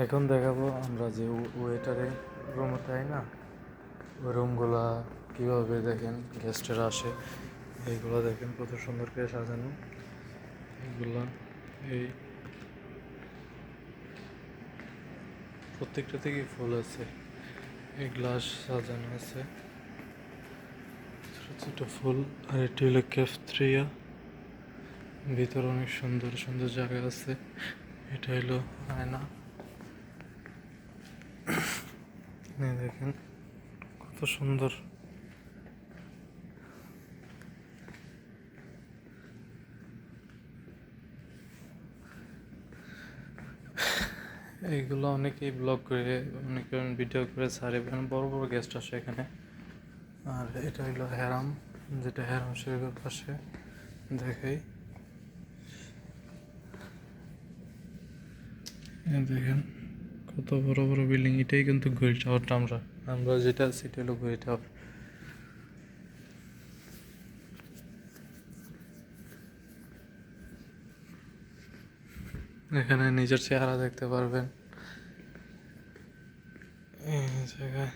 এখন দেখাবো আমরা যে ওয়েটারে রুমে তাই না, ওই রুমগুলা কীভাবে দেখেন গেস্টেরা আসে। এইগুলো দেখেন কত সুন্দর করে সাজানো। এগুলা এই প্রত্যেকটা থেকে ফুল আছে, এই গ্লাস সাজানো আছে ছোট ছোট ফুল। আর এটি হলো ক্যাফেটেরিয়া, ভিতরে অনেক সুন্দর সুন্দর জায়গা আছে। এটা হলো আয়না, দেখেন কত সুন্দর। এইগুলো অনেকেই ব্লগ করে, অনেকে ভিডিও করে ছাড়ে, বড় বড় গেস্ট আসে এখানে। আর এটা হইলো হ্যারাম, যেটা হ্যারাম শরীফের পাশে দেখাই। দেখেন কত বড় বড় বিল্ডিং। এটাই কিন্তু ঘড়ি টাওয়ারটা, আমরা আমরা যেটা আছি এটা হলো ঘড়ি টাওয়ার। এখানে নিজের চেহারা দেখতে পারবেন এই জায়গায়।